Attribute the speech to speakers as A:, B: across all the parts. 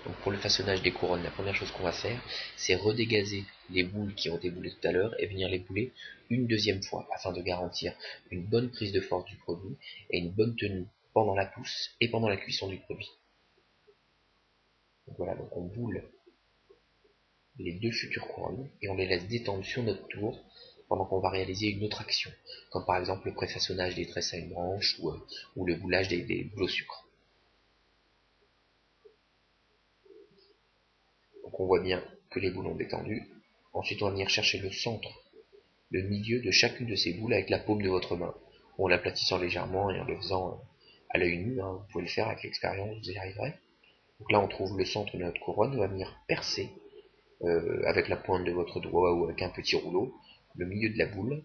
A: Donc pour le façonnage des couronnes, la première chose qu'on va faire, c'est redégazer les boules qui ont été boulées tout à l'heure et venir les bouler une deuxième fois afin de garantir une bonne prise de force du produit et une bonne tenue pendant la pousse et pendant la cuisson du produit. Donc voilà, donc on boule les deux futures couronnes et on les laisse détendre sur notre tour pendant qu'on va réaliser une autre action, comme par exemple le préfaçonnage des tresses à une branche ou le boulage des boules au sucre. Donc on voit bien que les boules ont détendu. Ensuite on va venir chercher le centre, le milieu de chacune de ces boules avec la paume de votre main, en l'aplatissant légèrement et en le faisant à l'œil nu, hein. Vous pouvez le faire avec l'expérience, vous y arriverez. Donc là on trouve le centre de notre couronne, on va venir percer avec la pointe de votre doigt ou avec un petit rouleau le milieu de la boule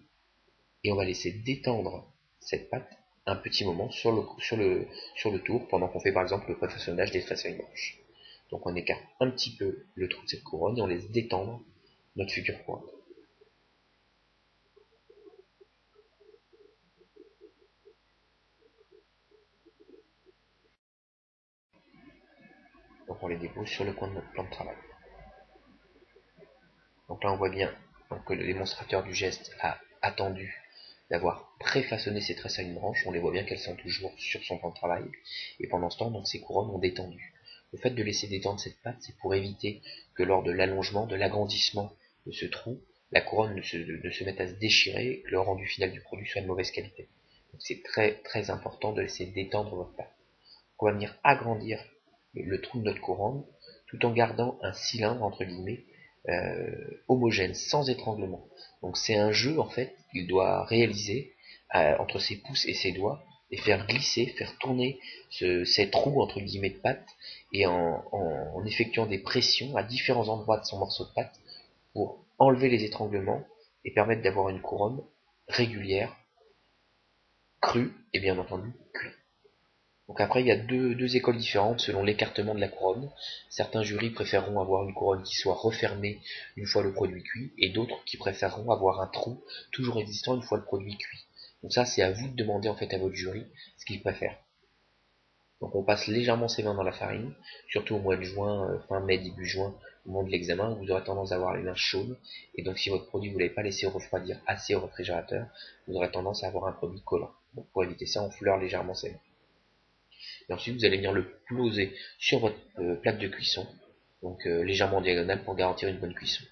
A: et on va laisser détendre cette pâte un petit moment sur le tour pendant qu'on fait par exemple le préfaçonnage des tresses à une branche. Donc on écarte un petit peu le trou de cette couronne et on laisse détendre notre future couronne. Donc on les dépose sur le coin de notre plan de travail. Donc là on voit bien que le démonstrateur du geste a attendu d'avoir préfaçonné ses tresses à une branche. On les voit bien qu'elles sont toujours sur son plan de travail. Et pendant ce temps, donc, ces couronnes ont détendu. Le fait de laisser détendre cette pâte, c'est pour éviter que lors de l'allongement, de l'agrandissement de ce trou, la couronne ne se mette à se déchirer et que le rendu final du produit soit de mauvaise qualité. Donc c'est très très important de laisser détendre votre pâte. On va venir agrandir le trou de notre couronne tout en gardant un cylindre entre guillemets homogène, sans étranglement. Donc c'est un jeu en fait qu'il doit réaliser entre ses pouces et ses doigts et faire glisser, faire tourner ces trous entre guillemets de pâte et en effectuant des pressions à différents endroits de son morceau de pâte pour enlever les étranglements et permettre d'avoir une couronne régulière, crue et bien entendu cuite. Donc après, il y a deux écoles différentes selon l'écartement de la couronne. Certains jurys préféreront avoir une couronne qui soit refermée une fois le produit cuit, et d'autres qui préféreront avoir un trou toujours existant une fois le produit cuit. Donc ça, c'est à vous de demander en fait à votre jury ce qu'il préfère. Donc on passe légèrement ses mains dans la farine, surtout au mois de juin, fin mai, début juin, au moment de l'examen, vous aurez tendance à avoir les mains chaudes, et donc si votre produit vous ne l'avez pas laissé refroidir assez au réfrigérateur, vous aurez tendance à avoir un produit collant. Donc pour éviter ça, on fleure légèrement ses mains. Et ensuite, vous allez venir le poser sur votre plaque de cuisson, donc légèrement en diagonale pour garantir une bonne cuisson.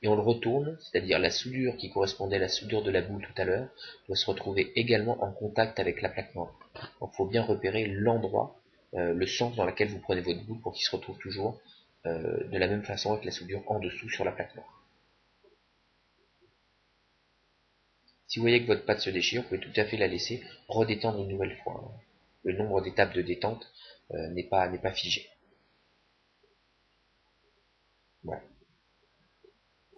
A: Et on le retourne, c'est-à-dire la soudure qui correspondait à la soudure de la boule tout à l'heure, doit se retrouver également en contact avec la plaque noire. Donc il faut bien repérer l'endroit, le sens dans lequel vous prenez votre boule pour qu'il se retrouve toujours de la même façon avec la soudure en dessous sur la plaque noire. Si vous voyez que votre pâte se déchire, vous pouvez tout à fait la laisser redétendre une nouvelle fois. Le nombre d'étapes de détente n'est pas figé. Voilà.